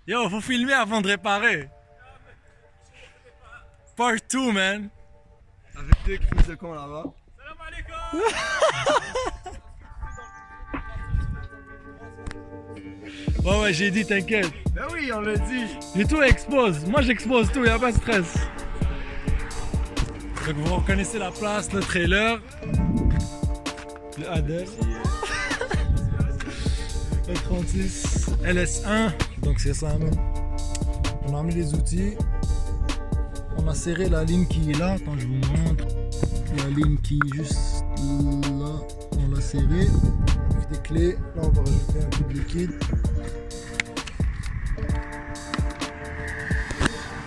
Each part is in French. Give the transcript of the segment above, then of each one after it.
Yo, faut filmer avant de réparer. Part 2, man. Avec deux crises de con là-bas. Ouais, ouais, j'ai dit, t'inquiète. Ben oui, on l'a dit. J'ai tout expose. Moi, j'expose tout, y'a pas de stress. Donc, vous reconnaissez la place, le trailer. Le Adel. Le 36 LS1. Donc, c'est ça, man. On a mis les outils. On a serré la ligne qui est là. Attends, je vous montre. La ligne qui est juste là. On l'a serrée. Avec des clés. Là, on va rajouter un peu de liquide.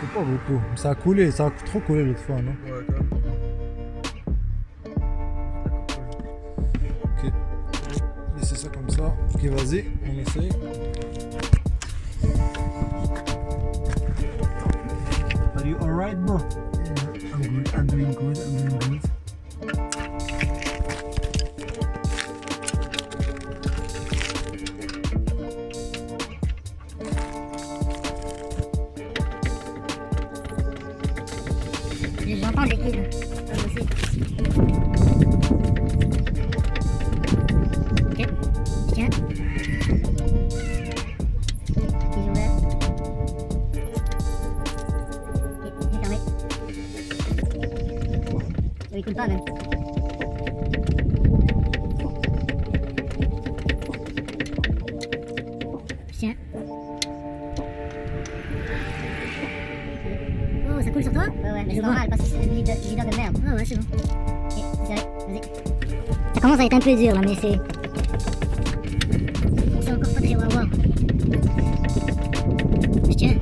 C'est pas beaucoup. Ça a coulé. Ça a trop coulé l'autre fois, non? Ouais, quand même. Ok. Laissez ça comme ça. Ok, vas-y. On essaye. Are you alright, bro? Yeah, I'm good. I'm doing good. I'm doing good. J'entends les kills. Moi aussi. Ok. Je tiens. Ils ont ouvert. Ok, il est fermé. Oh, il coule pas même. Je tiens. Oh, ça coule sur toi? Ouais, ouais, mais c'est normal parce que c'est le leader de merde. Ah ouais, c'est bon. Ok, c'est serré, vas-y. Ça commence à être un peu dur là, mais c'est. C'est encore pas très waouh. Je tiens.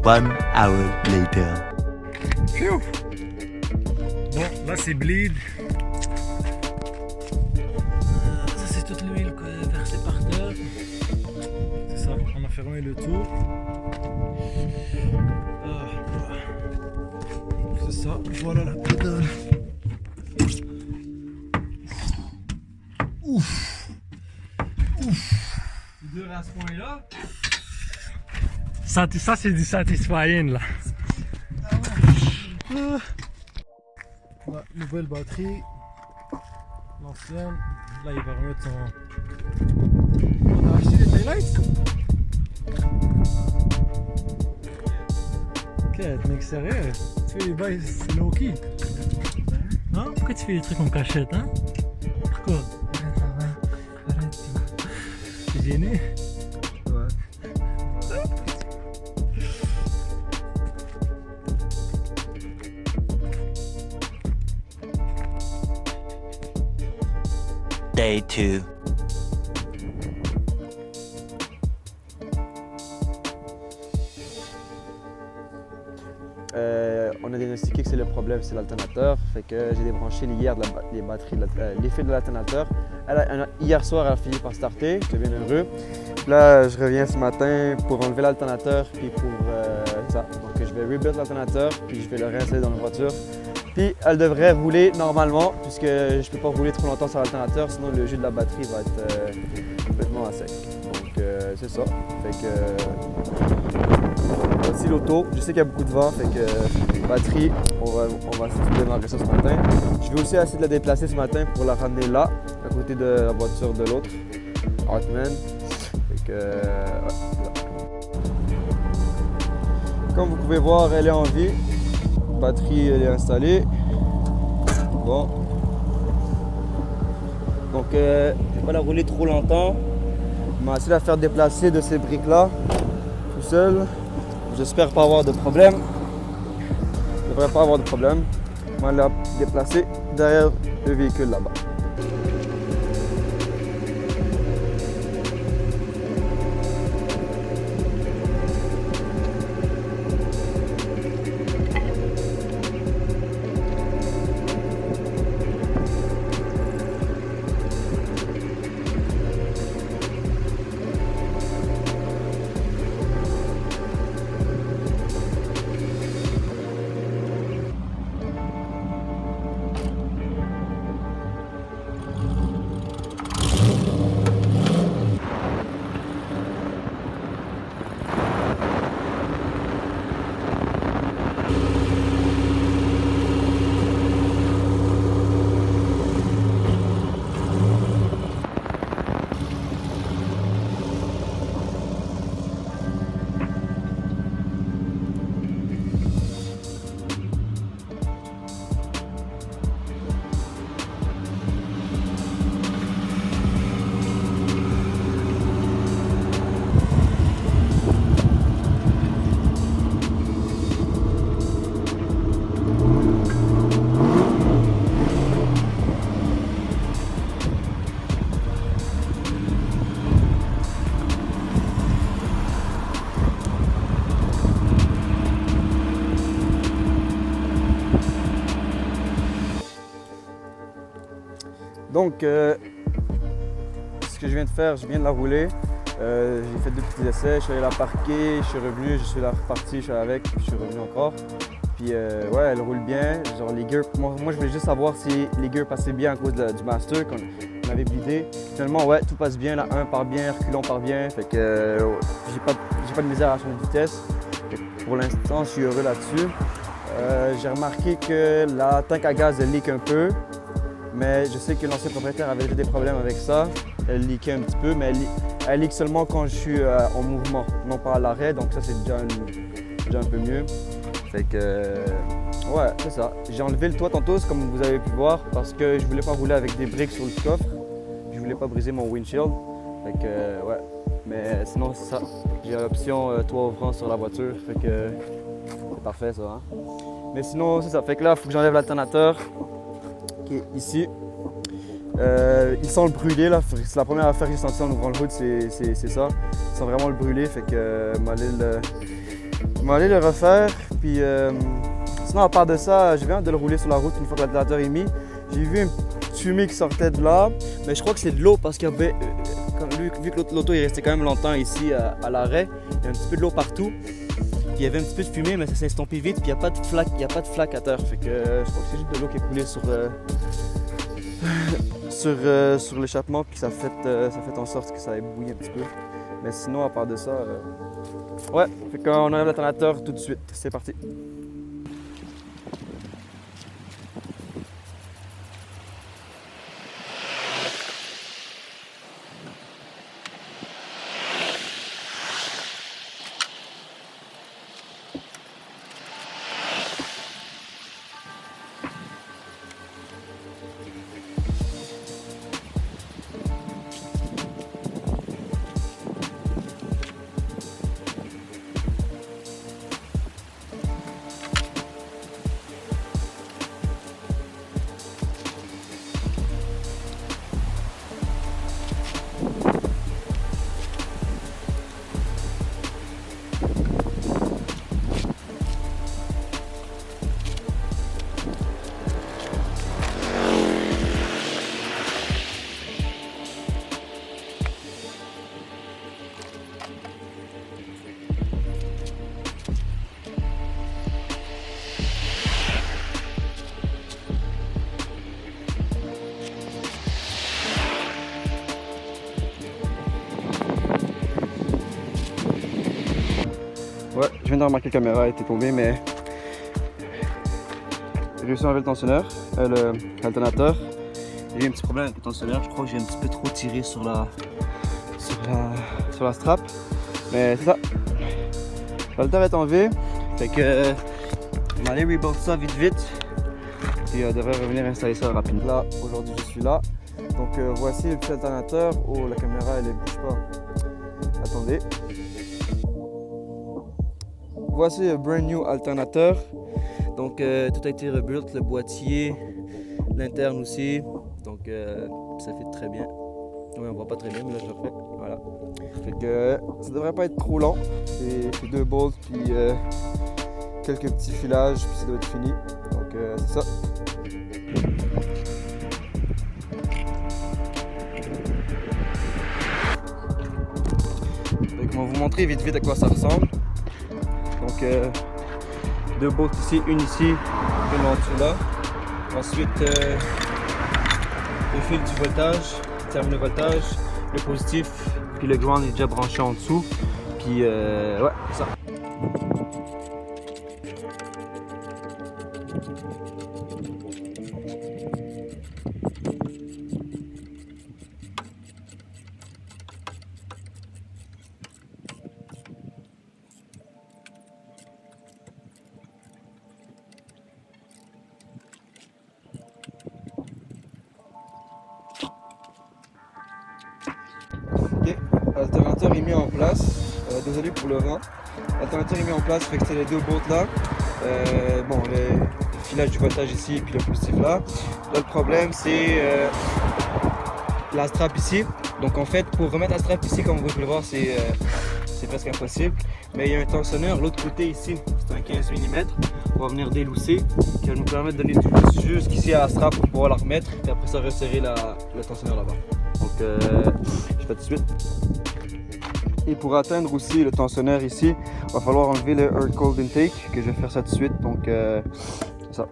1 hour later. Phew. Bon, là c'est bleed. Ça c'est toute l'huile versée par terre. C'est ça, on a fermé le tour. C'est ça, voilà la pédale. Ouf. Ouf. C'est dur à ce point-là. Ça c'est du satisfying là. La nouvelle batterie, l'ancienne, là il va remettre son... On a acheté des taillights. Ok, mec sérieux, tu fais les bails, c'est low key. Hein? Pourquoi tu fais des trucs en cachette, hein? Pourquoi? Arrête. T'es gêné? Ouais. Day 2. On a diagnostiqué que c'est le problème, c'est l'alternateur. Fait que j'ai débranché hier les batteries, les fils de l'alternateur. Hier soir, elle a fini par starter, j'étais bien heureux. Là, je reviens ce matin pour enlever l'alternateur puis pour ça. Donc je vais rebuild l'alternateur puis je vais le réinstaller dans la voiture. Puis elle devrait rouler normalement puisque je ne peux pas rouler trop longtemps sur l'alternateur, sinon le jus de la batterie va être complètement à sec. Donc c'est ça. Fait que voici l'auto. Je sais qu'il y a beaucoup de vent, fait que batterie, on va démarrer ça ce matin. Je vais aussi essayer de la déplacer ce matin pour la ramener là, à côté de la voiture de l'autre, Hartman. Fait que là. Comme vous pouvez voir, elle est en vie. La batterie elle est installée. Bon. Donc je ne vais pas la rouler trop longtemps. On va essayer de la faire déplacer de ces briques là, tout seul. J'espère pas avoir de problème. Je devrais pas avoir de problème. On va la déplacer derrière le véhicule là-bas. Donc, ce que je viens de faire, je viens de la rouler. J'ai fait 2 petits essais, je suis allé la parquer, je suis revenu, je suis là reparti, je suis avec, puis je suis revenu encore. Puis ouais, elle roule bien. Genre les gears, moi je voulais juste savoir si les gears passaient bien à cause du master qu'on avait blindé. Finalement, ouais, tout passe bien, la 1 part bien, reculon part bien. Fait que j'ai pas de misère à changer de vitesse. Pour l'instant, je suis heureux là-dessus. J'ai remarqué que la tank à gaz elle leak un peu. Mais je sais que l'ancien propriétaire avait déjà des problèmes avec ça. Elle leakait un petit peu, mais elle leak seulement quand je suis en mouvement, non pas à l'arrêt. Donc ça, c'est déjà un peu mieux. Fait que, ouais, c'est ça. J'ai enlevé le toit tantôt, comme vous avez pu voir, parce que je voulais pas rouler avec des briques sur le coffre. Je voulais pas briser mon windshield. Fait que, ouais. Mais sinon, c'est ça. J'ai l'option toit ouvrant sur la voiture. Fait que, c'est parfait, ça. Hein? Mais sinon, c'est ça. Fait que là, il faut que j'enlève l'alternateur qui est ici. Ils sont le brûlé là, c'est la première affaire que j'ai sentie en ouvrant le hood, c'est ça. Ils sont vraiment le brûlé, fait que m'aller le refaire. Puis sinon à part de ça, je viens de le rouler sur la route une fois que l'alternateur est mis. J'ai vu une fumée qui sortait de là, mais je crois que c'est de l'eau parce qu'il y avait, vu que l'auto est resté quand même longtemps ici à l'arrêt, il y a un petit peu de l'eau partout. Puis il y avait un petit peu de fumée, mais ça s'est estompé vite, puis il n'y a pas de flaque à terre. Fait que je crois que c'est juste de l'eau qui est coulée sur l'échappement, puis ça fait en sorte que ça ait bouilli un petit peu. Mais sinon, à part de ça, ouais, fait qu'on enlève l'alternateur tout de suite. C'est parti. Ouais, je viens de remarquer que la caméra était tombée, mais j'ai réussi à enlever le tensionneur, l'alternateur. J'ai eu un petit problème avec le tensionneur, je crois que j'ai un petit peu trop tiré sur la strap. Mais c'est ça, l'alter est en V, fait que on va aller rebuild ça vite, puis on devrait revenir installer ça rapidement. Là, aujourd'hui je suis là, donc voici le petit alternateur. Oh, la caméra elle ne bouge pas. Attendez. Voici le brand new alternateur. Donc tout a été rebuilt, le boîtier, l'interne aussi. Donc ça fait très bien. Oui, on voit pas très bien, mais là je le refais. Voilà. Fait que ça devrait pas être trop long. C'est 2 bolts puis quelques petits filages puis ça doit être fini. Donc c'est ça. Donc, on va vous montrer vite à quoi ça ressemble. Donc 2 bolts ici, une ici, une en dessous là. Ensuite le fil du voltage, terminal voltage, le positif, puis le ground est déjà branché en dessous. Puis ouais, c'est ça. Ok, l'alternateur est mis en place. Désolé pour le vent. L'alternateur est mis en place, fait que c'est les 2 bolts là. Bon, le filage du voltage ici et puis le positif là. Là, le problème c'est la strap ici. Donc en fait, pour remettre la strap ici, comme vous pouvez le voir, c'est presque impossible. Mais il y a un tensionneur, l'autre côté ici, c'est un 15 mm. va venir délousser, qui va nous permettre de donner du lousse jusqu'ici à la strap pour pouvoir la remettre et après ça resserrer le tensionneur là-bas. Donc je fais tout de suite. Et pour atteindre aussi le tensionneur ici, il va falloir enlever le air cold intake, que je vais faire ça tout de suite. Donc c'est ça.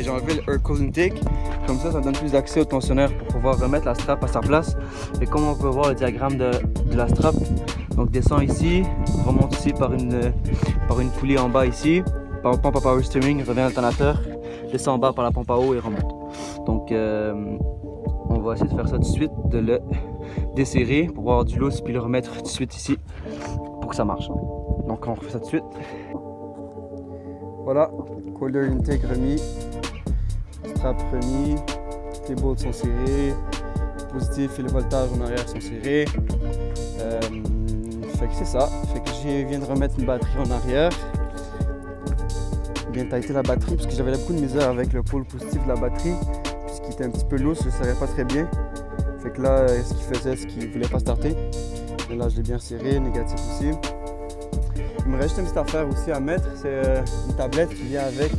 J'ai enlevé le air cold intake, comme ça donne plus d'accès au tensionneur pour pouvoir remettre la strap à sa place. Et comme on peut voir le diagramme de la strap, donc descend ici, remonte ici par une poulie en bas ici, par pompe à power steering, revient à l'alternateur, descend en bas par la pompe à eau et remonte. Donc on va essayer de faire ça tout de suite, de le desserrer pour avoir du lousse puis le remettre tout de suite ici pour que ça marche. Donc on refait ça tout de suite. Voilà, coiler intake remis, strap remis, les bolts sont serrés, le positif et le voltage en arrière sont serrés. Fait que c'est ça, fait que je viens de remettre une batterie en arrière, bien tighter la batterie parce que j'avais beaucoup de misère avec le pôle positif de la batterie puisqu'il était un petit peu lourd, je ne serrais pas très bien. Fait que là, ce qu'il faisait, c'est qu'il ne voulait pas starter. Et là, je l'ai bien serré, négatif aussi. Il me reste une petite affaire aussi à mettre, c'est une tablette qui vient avec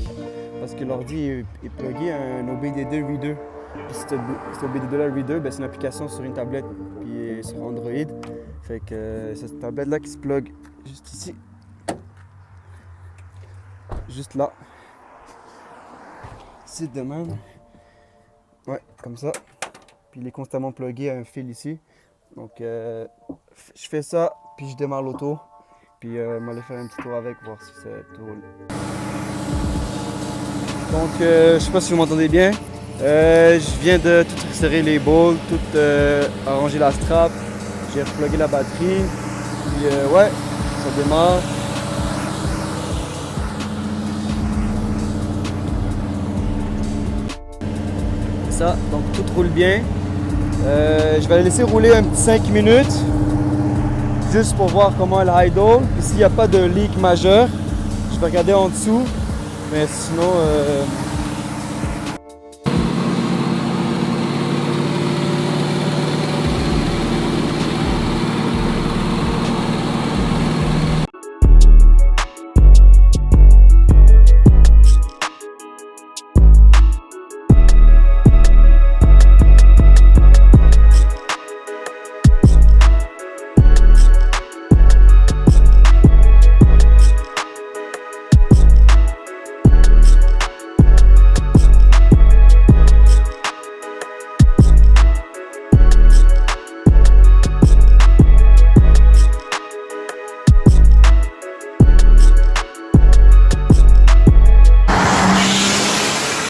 parce que l'ordi est plugué à un OBD2 Reader. Puis cet OBD2 Reader, c'est une application sur une tablette puis sur Android. Fait que c'est cette tablette là qui se plug juste ici. Juste là. Ici de même. Ouais, comme ça. Puis il est constamment plugué à un fil ici. Donc je fais ça, puis je démarre l'auto. Puis m'aller faire un petit tour avec, voir si ça roule. Donc je sais pas si vous m'entendez bien. Je viens de tout resserrer les bolts, tout arranger la strap. J'ai replugué la batterie. Puis ouais, ça démarre. C'est ça, donc tout roule bien. Je vais la laisser rouler un petit 5 minutes. Juste pour voir comment elle idle. Puis s'il n'y a pas de leak majeur, je vais regarder en dessous. Mais sinon,